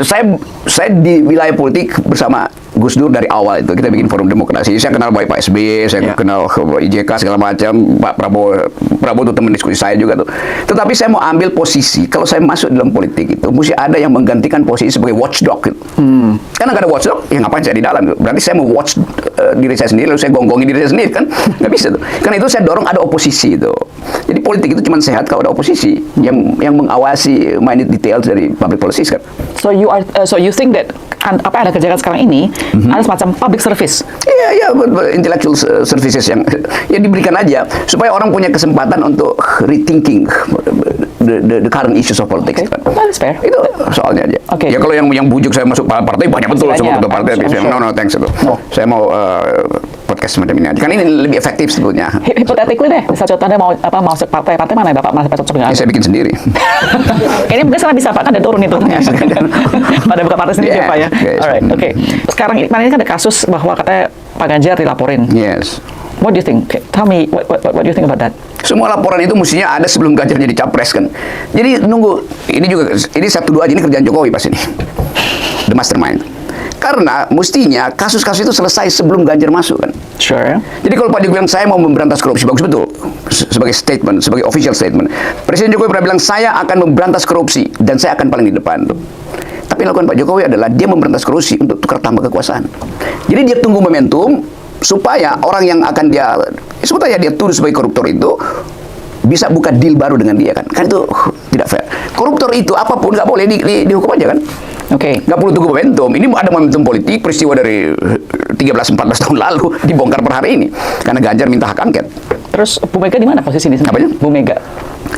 Saya di wilayah politik bersama Gus Dur dari awal itu. Kita bikin forum demokrasi. Saya kenal baik Pak SBY, saya kenal IJK segala macam. Pak Prabowo itu teman diskusi saya juga tuh. Tetapi saya mau ambil posisi. Kalau saya masuk dalam politik itu, mesti ada yang menggantikan posisi sebagai watchdog gitu. Karena nggak ada watchdog, ya ngapain saya di dalam gitu. Berarti saya mau watch diri saya sendiri, lalu saya gonggongin diri saya sendiri kan? Nggak bisa tuh. Karena itu saya dorong ada oposisi itu. Jadi politik itu cuma sehat kalau ada oposisi yang mengawasi minute details dari public policies kan. So you think that apa yang Anda kerjakan sekarang ini ada semacam public service? Iya, intellectual services yang diberikan aja supaya orang punya kesempatan untuk rethinking the current issues of politics. Okay. That is fair. Itu soalnya aja. Okay. Ya kalau yang bujuk saya masuk partai banyak betul semua ketua partai. No, No, thanks itu. Saya mau podcast semacam ini aja. Kan ini lebih efektif sebetulnya. Hypothetically deh, misal contohnya mau masuk partai mana yang Bapak merasa cocok dengan? Saya bikin sendiri. Ini mungkin sekarang bisa Pak, kan ada turun itu. Pada buka partai sendiri Pak ya. Alright, oke. Sekarang ini kan ada kasus bahwa katanya Pak Ganjar dilaporin. Yes. What do you think? Tell me what do you think about that? Semua laporan itu mestinya ada sebelum Ganjar jadi capres kan. Jadi nunggu, ini 1-2 aja, ini kerjaan Jokowi pas ini. The mastermind. Karena mestinya kasus-kasus itu selesai sebelum Ganjar masuk kan. Sure. Jadi kalau Pak Jokowi bilang saya mau memberantas korupsi, bagus betul. Sebagai statement, sebagai official statement. Presiden Jokowi pernah bilang saya akan memberantas korupsi dan saya akan paling di depan tuh. Tapi yang lakukan Pak Jokowi adalah dia memberantas korupsi untuk tukar tambah kekuasaan. Jadi dia tunggu momentum supaya orang yang akan sebetulnya dia tuduh sebagai koruptor itu bisa buka deal baru dengan dia kan. Kan itu tidak fair. Koruptor itu apapun nggak boleh dihukum aja kan. Oke. Nggak perlu tunggu momentum. Ini ada momentum politik, peristiwa dari 13-14 tahun lalu dibongkar per hari ini karena Ganjar minta hak angket. Terus Bu Mega di mana posisi ini? Apanya? Bu Mega.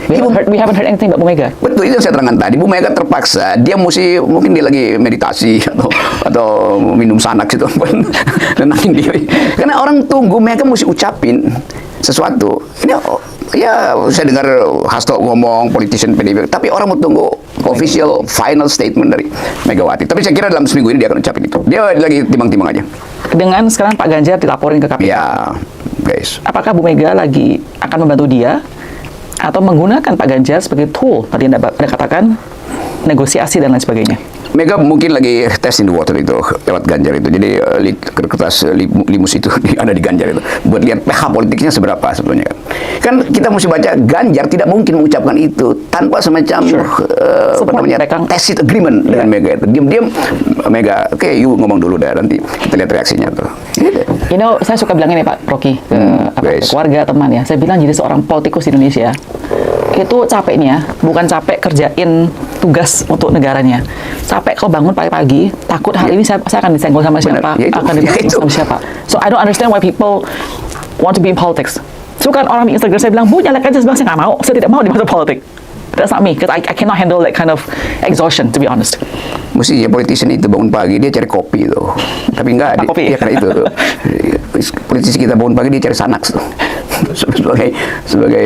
We haven't heard anything about Bu Mega. Betul, itu yang saya terangkan tadi. Bu Mega terpaksa, dia mungkin dia lagi meditasi atau minum sanak gitu, nenangin diri. Karena orang tunggu, Mega mesti ucapin sesuatu. Ini ya saya dengar Hasto ngomong politician PDIP, tapi orang mau tunggu official final statement dari Megawati. Tapi saya kira dalam seminggu ini dia akan ucapin itu. Dia lagi timbang-timbang aja. Dengan sekarang Pak Ganjar dilaporin ke KPK. Ya, guys. Apakah Bu Mega lagi akan membantu dia atau menggunakan Pak Ganjar sebagai tool? Tadi Anda katakan negosiasi dan lain sebagainya. Mega mungkin lagi testing the water itu lewat Ganjar itu. Jadi kertas limus itu ada di Ganjar itu. Buat lihat pH politiknya seberapa sebetulnya kan. Kan kita mesti baca Ganjar tidak mungkin mengucapkan itu tanpa semacam tacit agreement dengan Mega itu. Diam-diam Mega, oke, you ngomong dulu deh, nanti kita lihat reaksinya tuh. You know, saya suka bilang ini Pak Rocky ke keluarga, teman ya. Saya bilang jadi seorang politikus di Indonesia itu capeknya bukan capek kerjain tugas untuk negaranya. Capek kalau bangun pagi-pagi, takut hari ini saya akan disenggol sama siapa, akan disenggol sama siapa. So I don't understand why people want to be in politics. So kan orang di Instagram saya bilang, Bu, nyalek aja, saya nggak mau, saya tidak mau dimasuk politik. That's not me, because I cannot handle that kind of exhaustion, to be honest. Mesti ya politician itu bangun pagi dia cari kopi tuh, tapi enggak dia karena itu politisi kita bangun pagi dia cari Xanax tuh sebagai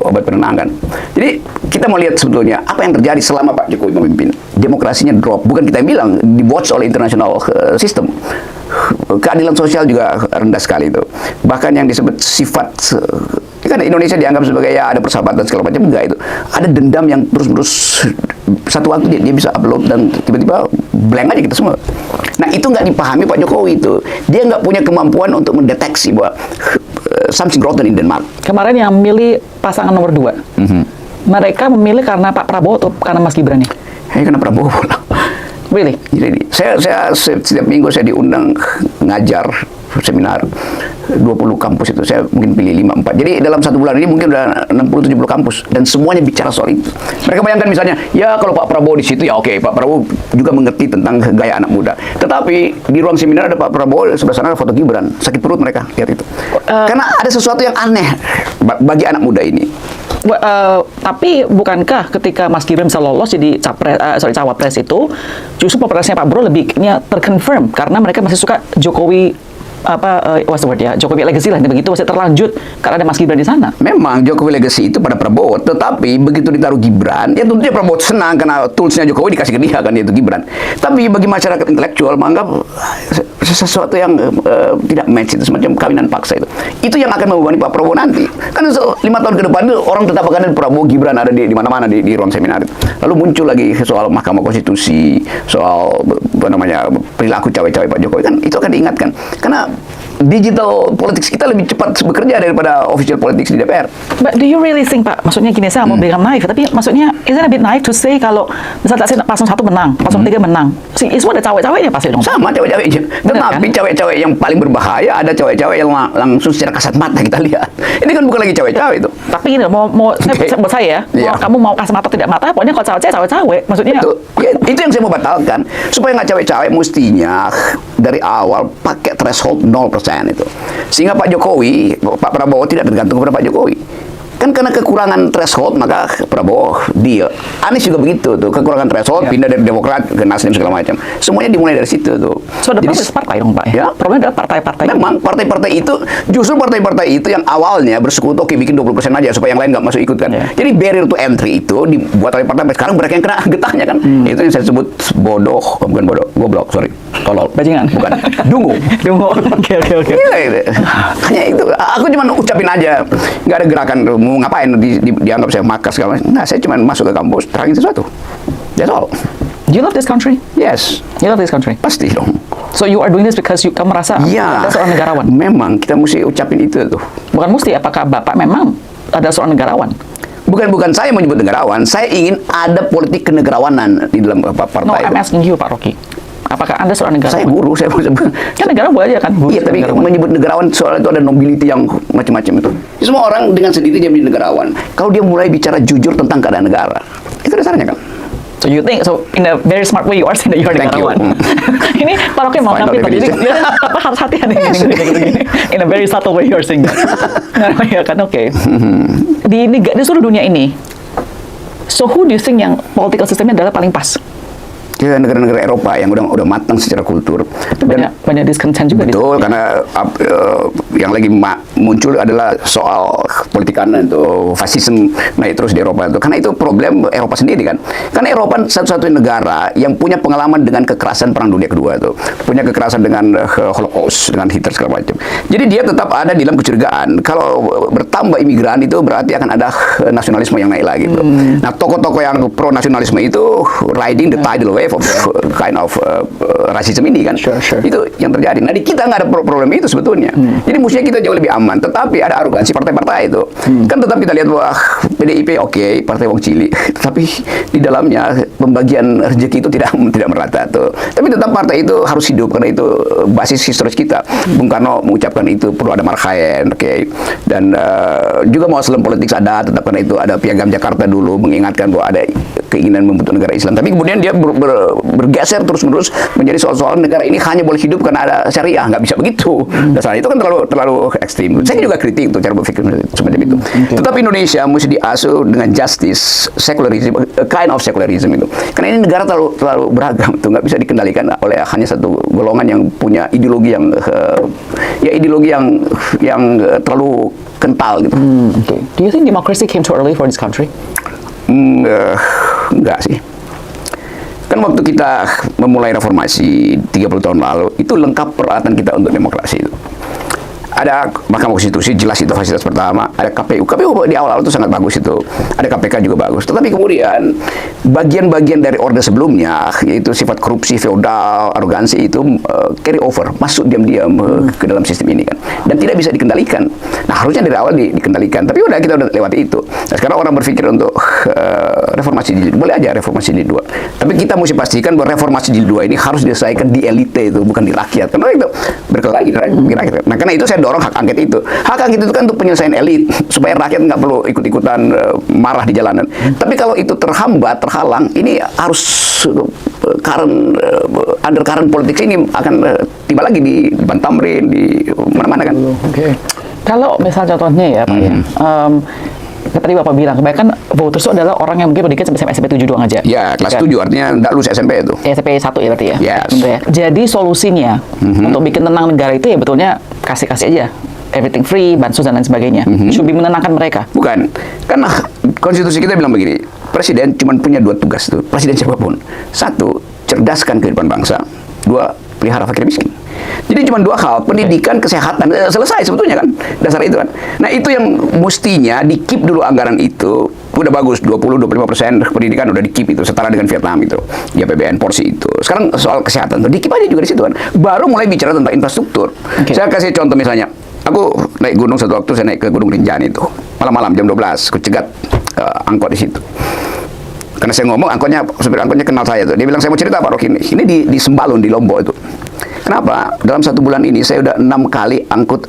obat penenangan. Jadi kita mau lihat sebetulnya apa yang terjadi selama Pak Jokowi memimpin. Demokrasinya drop, bukan kita yang bilang, di watch oleh international system. Keadilan sosial juga rendah sekali itu. Bahkan yang disebut sifat kan Indonesia dianggap sebagai ya ada persahabatan segala macam, enggak itu. Ada dendam yang terus-menerus, satu waktu dia bisa upload dan tiba-tiba blank aja kita semua. Nah itu nggak dipahami Pak Jokowi itu. Dia nggak punya kemampuan untuk mendeteksi bahwa something rotten in Denmark. Kemarin yang milih pasangan nomor 2, mereka memilih karena Pak Prabowo atau karena Mas Gibran ya? Karena Prabowo lah. Really? Jadi saya setiap minggu saya diundang ngajar seminar 20 kampus itu, saya mungkin pilih 5-4. Jadi dalam 1 bulan ini mungkin udah 60-70 kampus dan semuanya bicara soal itu. Mereka bayangkan misalnya, ya kalau Pak Prabowo di situ ya oke, Pak Prabowo juga mengerti tentang gaya anak muda. Tetapi di ruang seminar ada Pak Prabowo, sebelah sana ada foto Gibran, sakit perut mereka lihat itu. Karena ada sesuatu yang aneh bagi anak muda ini. Tapi bukankah ketika Mas Gibran bisa lolos jadi cawapres itu justru popularitasnya Pak Bro lebihnya terkonfirm karena mereka masih suka Jokowi what's the word ya, Jokowi legacy lah, begitu masih terlanjut karena ada Mas Gibran di sana. Memang Jokowi legacy itu pada Prabowo, tetapi begitu ditaruh Gibran, ya tentunya Prabowo senang karena toolsnya Jokowi dikasih ke dia kan, yaitu Gibran. Tapi bagi masyarakat intelektual menganggap sesuatu yang tidak match, itu semacam kawinan paksa itu. Itu yang akan membebani Pak Prabowo nanti. Karena 5 tahun ke depan itu orang tetap akan Prabowo Gibran ada di mana-mana di ruang seminar itu. Lalu muncul lagi soal Mahkamah Konstitusi, soal perilaku cawe-cawe Pak Jokowi, kan itu akan diingatkan. Karena digital politics kita lebih cepat bekerja daripada official politics di DPR. But do you really think, Pak? Maksudnya gini, saya mau bilang naif, tapi maksudnya is it a bit naive to say kalau misalnya paslon 1 menang, paslon 3 menang, semua ada cawe-cawenya pasti dong. Sama cawe-cawenya. Tetapi cawe-cawe yang paling berbahaya ada cawe-cawe yang langsung secara kasat mata kita lihat. Ini kan bukan lagi cawe-cawe itu. Tapi ini buat saya, kamu mau kasat mata tidak mata, pokoknya kalau cawe-cawe, maksudnya. Ya, itu yang saya mau batalkan. Supaya nggak cawe-cawe, mestinya dari awal pakai threshold 0% itu. Sehingga Pak Jokowi, Pak Prabowo tidak tergantung kepada Pak Jokowi. Kan karena kekurangan threshold maka Prabowo deal. Anies juga begitu tuh, kekurangan threshold pindah dari Demokrat ke Nasdem segala macam. Semuanya dimulai dari situ tuh. So ada proses partai dong Pak ya? Ya. Problemnya adalah partai-partai. Memang partai-partai itu justru partai-partai itu yang awalnya bersekutu oke bikin 20% aja supaya yang lain nggak masuk ikut kan. Jadi barrier to entry itu dibuat oleh partai. Sekarang mereka yang kena getahnya kan. Itu yang saya sebut bodoh, bukan bodoh, goblok, sorry, tolol. Bajingan. Bukan. Dungu. Dungu. Oke. Gila gitu. Hanya itu. Aku cuma ucapin aja. Nggak ada gerakan mau ngapain dianggap saya makar segala macam. Nah, saya cuma masuk ke kampus terangin sesuatu. That's all. Do you love this country? Yes. You love this country? Pasti dong. So you are doing this because kamu merasa Iya. ada seorang negarawan? Memang kita mesti ucapin itu tuh. Bukan mesti, apakah Bapak memang ada seorang negarawan? Bukan saya menyebut negarawan. Saya ingin ada politik kenegarawanan di dalam partai. No, I'm asking you Pak Rocky. Apakah Anda seorang negarawan? Saya guru, saya Kan negarawan boleh aja kan? Guru iya, tapi negarawan. menyebut negarawan soal itu ada nobility yang macam-macam itu. Semua orang dengan sendiri dia menjadi negarawan. Kalau dia mulai bicara jujur tentang keadaan negara, itu dasarnya kan. So you think, so in a very smart way you are saying that you are Thank you. negarawan. Ini Pak Rocky mau Final nampil Pak, jadi definition. apa harus hati-hati gini. In a very subtle way you are saying that. Nah, ya kan, oke. Di seluruh dunia ini, so who do you think yang political systemnya adalah paling pas? Ya, negara-negara Eropa yang udah matang secara kultur. Banyak discontent juga. Betul, karena yang lagi muncul adalah soal politik kanan itu, fasisme naik terus di Eropa itu. Karena itu problem Eropa sendiri kan. Karena Eropa satu-satunya negara yang punya pengalaman dengan kekerasan Perang Dunia Kedua itu, punya kekerasan dengan Holocaust, dengan Hitler segala macam. Jadi dia tetap ada di dalam kecurigaan. Kalau bertambah imigran itu berarti akan ada nasionalisme yang naik lagi. Nah, tokoh-tokoh yang pro nasionalisme itu riding the tidal wave of kind of rasisme ini kan. Sure. Itu yang terjadi. Nah, di kita nggak ada problem itu sebetulnya. Jadi mestinya kita jauh lebih aman. Tetapi ada arogansi partai-partai itu. Kan tetap kita lihat bahwa PDIP oke, partai wong cilik. Tapi di dalamnya pembagian rezeki itu tidak merata tuh. Tapi tetap partai itu harus hidup karena itu basis historis kita. Bung Karno mengucapkan itu perlu ada marhaen, oke. Dan juga mau Muslim politik ada, tetap karena itu ada Piagam Jakarta dulu mengingatkan bahwa ada keinginan membentuk negara Islam. Tapi kemudian dia bergeser terus-menerus menjadi soal-soal negara ini hanya boleh hidup karena ada syariah. Nggak bisa begitu. Dasarnya itu kan terlalu ekstrim. Saya juga kritik untuk cara berpikir semacam itu. Tetapi Indonesia mesti diasuh dengan justice, secularism, kind of secularism itu. Karena ini negara terlalu beragam, itu nggak bisa dikendalikan oleh hanya satu golongan yang punya ideologi yang terlalu kental gitu. Okay. Do you think democracy came too early for this country? Enggak sih. Kan waktu kita memulai reformasi 30 tahun lalu, itu lengkap peralatan kita untuk demokrasi itu. Ada Mahkamah Konstitusi, jelas itu fasilitas pertama. Ada KPU. KPU di awal-awal itu sangat bagus itu. Ada KPK juga bagus. Tetapi kemudian bagian-bagian dari orde sebelumnya, yaitu sifat korupsi, feodal, arogansi itu carry over, masuk diam-diam ke dalam sistem ini kan. Dan tidak bisa dikendalikan. Nah, harusnya dari awal dikendalikan. Tapi kita udah lewati itu. Nah, sekarang orang berpikir untuk reformasi jilid. Boleh aja reformasi jilid 2. Tapi kita mesti pastikan bahwa reformasi jilid 2 ini harus diselesaikan di elite itu, bukan di rakyat. Karena itu berkelahi di rakyat. Nah, karena itu saya dorong hak angket itu. Hak angket itu kan untuk penyelesaian elit, supaya rakyat nggak perlu ikut-ikutan marah di jalanan. Tapi kalau itu terhambat, terhalang, ini harus undercurrent politik ini akan tiba lagi di Bantamrin, di mana-mana kan. Oke. Kalau misal contohnya ya Pak ya, tadi Bapak bilang, kebanyakan voters itu adalah orang yang mungkin pendidikan sampai SMP 7 doang aja. Ya, kelas 7 artinya nggak lulus SMP itu. SMP 1 ya berarti ya? Yes. Gitu ya. Jadi solusinya untuk bikin tenang negara itu ya betulnya kasih-kasih aja. Everything free, bansos dan lain sebagainya. Should be menenangkan mereka. Bukan. Karena konstitusi kita bilang begini, presiden cuma punya 2 tugas tuh, presiden siapapun. 1, cerdaskan kehidupan bangsa. 2, pelihara fakir miskin. Jadi cuma 2 hal, pendidikan, kesehatan, selesai sebetulnya kan, dasar itu kan. Nah, itu yang mestinya di-keep dulu anggaran itu, udah bagus, 20-25% pendidikan udah di-keep itu, setara dengan Vietnam itu, di APBN porsi itu. Sekarang soal kesehatan tuh, di-keep aja juga di situ kan. Baru mulai bicara tentang infrastruktur. Saya kasih contoh misalnya, aku naik gunung satu waktu, saya naik ke Gunung Rinjani itu, malam-malam jam 12, aku cegat angkot di situ. Karena saya ngomong, supir angkotnya kenal saya tuh. Dia bilang, saya mau cerita Pak Rocky ini di Sembalun, di Lombok itu. Kenapa? Dalam 1 bulan ini saya udah 6 kali angkut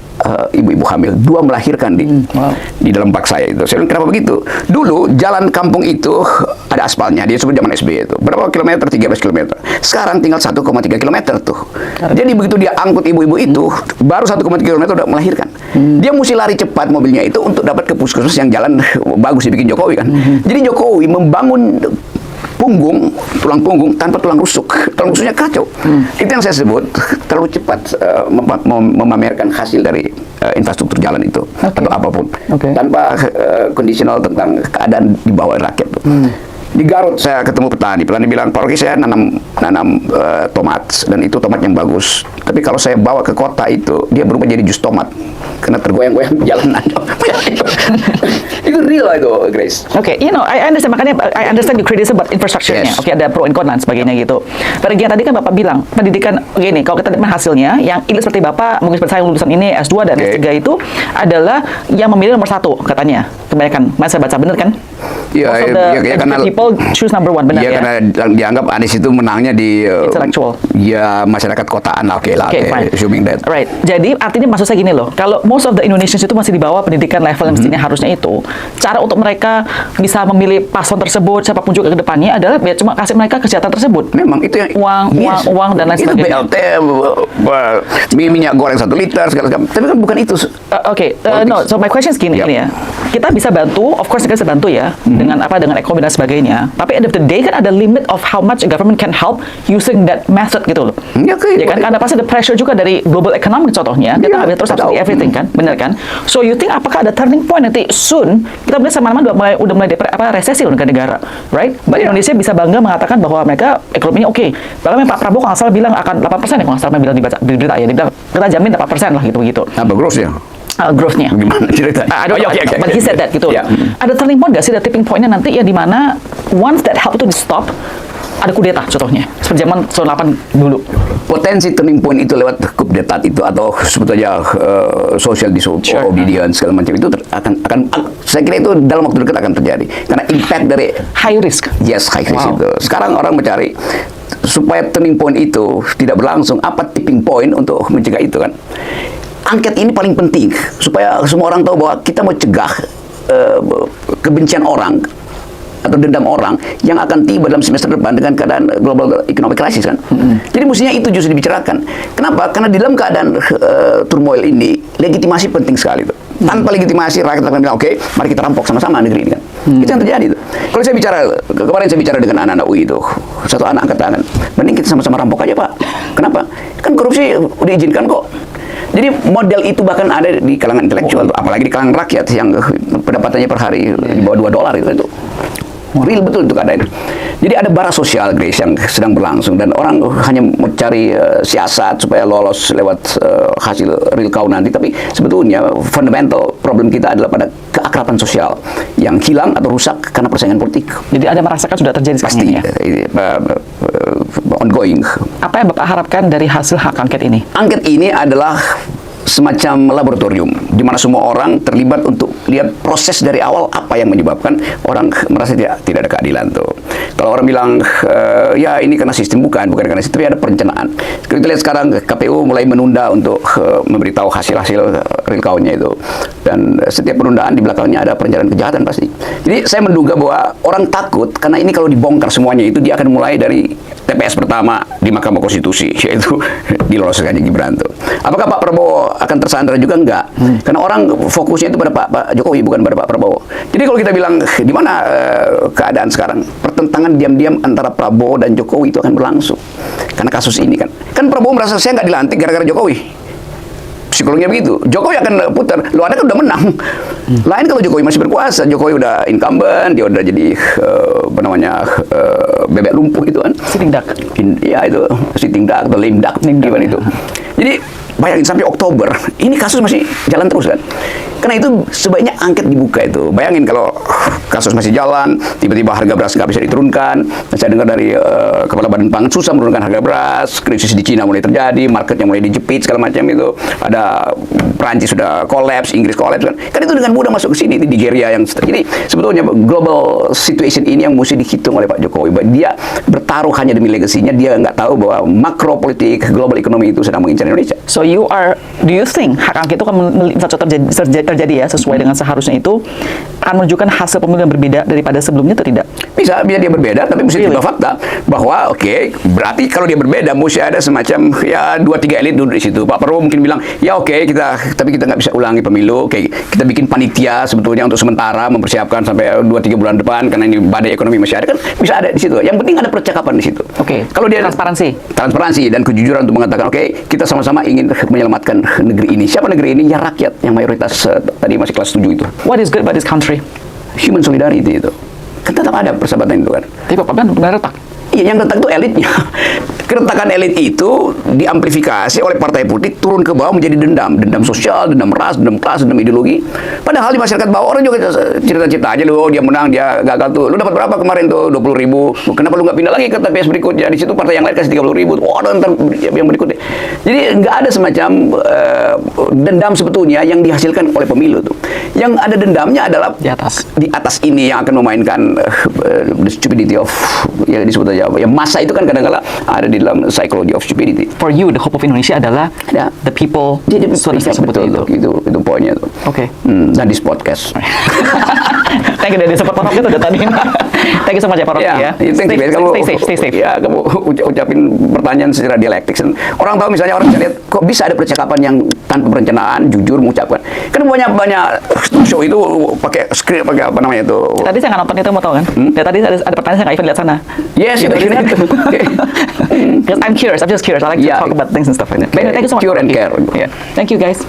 ibu-ibu hamil, 2 melahirkan di dalam bak saya itu. Saya bilang, kenapa begitu? Dulu jalan kampung itu ada aspalnya, dia sebut zaman SBY itu. Berapa kilometer? 13 kilometer. Sekarang tinggal 1,3 kilometer tuh. Jadi begitu dia angkut ibu-ibu itu, baru 1,3 kilometer udah melahirkan. Dia mesti lari cepat mobilnya itu untuk dapat ke puskesmas yang jalan bagus dibikin Jokowi kan. Jadi Jokowi membangun tulang punggung tanpa tulang rusuk. Tulang rusuknya kacau. Itu yang saya sebut terlalu cepat memamerkan hasil dari infrastruktur jalan itu atau apapun tanpa kondisional tentang keadaan di bawah rakyat. Di Garut saya ketemu petani bilang, Pak Rocky, saya nanam tomat dan itu tomat yang bagus. Tapi kalau saya bawa ke kota itu dia berubah jadi jus tomat karena tergoyang-goyang jalanan. Itu real itu, Grace. Okay, I understand, makanya I understand the criticism about infrastructure-nya. Yes. Okay, ada pro and con dan sebagainya gitu. Tapi yang tadi kan Bapak bilang, pendidikan, gini, kalau kita lihat hasilnya, yang elit seperti Bapak, mungkin seperti saya lulusan ini, S2 dan S3 itu adalah yang memilih nomor 1 katanya. Kebanyakan, saya baca bener kan? Iya, karena people choose number 1, benar ya? Karena dianggap Anies itu menangnya di intellectual. Ya, masyarakat kotaan lah, fine. Assuming that. Right. Jadi artinya maksud saya gini loh, kalau most of the Indonesians itu masih di bawah pendidikan level yang mestinya harusnya itu, cara untuk mereka bisa memilih paslon tersebut, siapapun juga ke depannya adalah ya cuma kasih mereka kesejahteraan tersebut. Memang itu yang uang dan lain sebagainya. Itu BLT, minyak goreng 1 liter segala macam. Tapi kan bukan itu. No. So my question is gini ya. Kita bisa bantu, of course kita bisa bantu ya dengan ekonomi dan sebagainya. Tapi end of the day kan ada limit of how much a government can help using that method gitu loh. Ya kan, karena pasti ada pressure juga dari global economy contohnya. Kita nggak bisa terus subsidy everything kan, benar kan? So you think apakah ada turning point nanti soon kita melihat sama-sama udah mulai resesi loh negara, right? Indonesia bisa bangga mengatakan bahwa mereka ekonominya oke. Bahkan Pak Prabowo kalau nggak salah bilang akan 8% ya, kalau nggak salah bilang di berita ya, dia bilang kita jamin 8% lah gitu. Apa growth-nya? Growth-nya. Gimana cerita? But he said that gitu. Ada turning point nggak sih, ada tipping point-nya nanti ya di mana once that help itu di stop, ada kudeta contohnya seperti zaman 98 dulu. Potensi turning point itu lewat kudeta itu atau sebetulnya social disobedience segala macam itu akan saya kira itu dalam waktu dekat akan terjadi karena impact dari high risk. Yes, high risk itu. Sekarang orang mencari supaya turning point itu tidak berlangsung, apa tipping point untuk mencegah itu kan. Angket ini paling penting supaya semua orang tahu bahwa kita mau cegah kebencian orang atau dendam orang yang akan tiba dalam semester depan dengan keadaan global economic crisis kan. Jadi mestinya itu justru dibicarakan. Kenapa? Karena di dalam keadaan turmoil ini legitimasi penting sekali itu. Tanpa legitimasi rakyat akan bilang oke, mari kita rampok sama-sama negeri ini kan. Itu yang terjadi itu. Kalau saya bicara kemarin saya bicara dengan anak-anak UI itu, satu anak angkat tangan, mending kita sama-sama rampok aja Pak. Kenapa? Kan korupsi udah diizinkan kok. Jadi model itu bahkan ada di kalangan intelektual, apalagi di kalangan rakyat yang pendapatannya per hari di bawah $2 itu. Real betul itu keadaan. Jadi ada bara sosial, Grace, yang sedang berlangsung dan orang hanya mencari siasat supaya lolos lewat hasil real count nanti. Tapi sebetulnya fundamental problem kita adalah pada keakraban sosial yang hilang atau rusak karena persaingan politik. Jadi Anda merasakan sudah terjadi pasti ya? Ongoing. Apa yang Bapak harapkan dari hasil hak angket ini? Angket ini adalah semacam laboratorium di mana semua orang terlibat untuk lihat proses dari awal apa yang menyebabkan orang merasa tidak ada keadilan tuh. Kalau orang bilang ya ini karena sistem, bukan karena sistem, tapi ada perencanaan. Kita lihat sekarang KPU mulai menunda untuk memberitahu hasil-hasil real count-nya itu. Dan setiap penundaan di belakangnya ada perencanaan kejahatan pasti. Jadi saya menduga bahwa orang takut karena ini kalau dibongkar semuanya itu dia akan mulai dari TPS pertama di Mahkamah Konstitusi, yaitu diloloskannya Gibran tuh. Apakah Pak Prabowo akan tersandra juga? Enggak. Karena orang fokusnya itu pada Pak Jokowi, bukan pada Pak Prabowo. Jadi kalau kita bilang di mana keadaan sekarang, pertentangan diam-diam antara Prabowo dan Jokowi itu akan berlangsung. Karena kasus ini kan Prabowo merasa saya nggak dilantik gara-gara Jokowi. Psikologinya begitu. Jokowi akan putar. Lo Anda kan udah menang. Lain kalau Jokowi masih berkuasa. Jokowi udah incumbent, dia udah jadi bebek lumpuh gitu kan. Sitting duck. Ya itu sitting duck atau lame duck gimana itu. Jadi bayangin sampai Oktober ini kasus masih jalan terus kan. Karena itu sebaiknya angket dibuka itu. Bayangin kalau kasus masih jalan, tiba-tiba harga beras nggak bisa diturunkan. Saya dengar dari Kepala Badan Pangan susah menurunkan harga beras, krisis di Cina mulai terjadi, marketnya mulai dijepit segala macam itu. Ada Prancis sudah kolaps, Inggris kolaps kan itu dengan mudah masuk ke sini. Itu Nigeria yang jadi sebetulnya global situation ini yang mesti dihitung oleh Pak Jokowi. Dia bertaruh hanya demi legasinya, dia nggak tahu bahwa makro politik global ekonomi itu sedang mengincar Indonesia. So do you think hak angket itu akan terjadi ya sesuai dengan seharusnya itu akan menunjukkan hasil pemilu yang berbeda daripada sebelumnya atau tidak? Bisa dia berbeda, tapi mesti Really? timbal fakta bahwa berarti kalau dia berbeda mesti ada semacam ya 2-3 elit duduk di situ. Pak Prabowo mungkin bilang ya tapi kita nggak bisa ulangi pemilu. Kita bikin panitia sebetulnya untuk sementara mempersiapkan sampai 2-3 bulan depan karena ini badai ekonomi masih ada kan bisa ada di situ. Yang penting ada percakapan di situ. Kalau dia transparansi dan kejujuran untuk mengatakan kita sama-sama ingin menyelamatkan negeri ini. Siapa negeri ini? Ya rakyat yang mayoritas tadi masih kelas 7 itu. What is good about this country? Human solidarity itu. Kan tetap ada persahabatan itu kan. Tapi Pak Bilang benar retak. Iya, yang retak itu elitnya. Keretakan elit itu diamplifikasi oleh partai politik turun ke bawah menjadi dendam sosial, dendam ras, dendam kelas, dendam ideologi. Padahal di masyarakat bawah orang juga cerita-cerita aja loh, dia menang, dia gagal tuh. Lu dapat berapa kemarin tuh? 20.000. Kenapa lu nggak pindah lagi ke TPS berikutnya? Di situ partai yang lain kasih 30.000. Wah, ntar yang berikutnya. Jadi nggak ada semacam dendam sebetulnya yang dihasilkan oleh pemilu tuh. Yang ada dendamnya adalah di atas ini yang akan memainkan the stupidity of yang disebut aja ya masa itu kan kadang-kadang ada di dalam psychology of stupidity. For you, the hope of Indonesia adalah the people. Sudah saya sebut itu poinnya tuh. Dan di podcast. Thank you dari support Pak Rocky itu udah tadi. Thank you so much ya Pak Rocky ya. Stay safe. Ya, kamu ucapin pertanyaan secara dialektik. Orang tahu misalnya orang bisa lihat kok bisa ada percakapan yang tanpa perencanaan, jujur mengucapkan. Kan banyak show itu pakai skrip, pakai apa namanya itu. Tadi saya nggak nonton itu, mau tahu kan? Ya, tadi ada pertanyaan saya nggak even lihat sana. Yes, itu. Because I'm just curious. I like to talk about things and stuff like that. Thank you so much. Cure and care. Yeah. Thank you guys.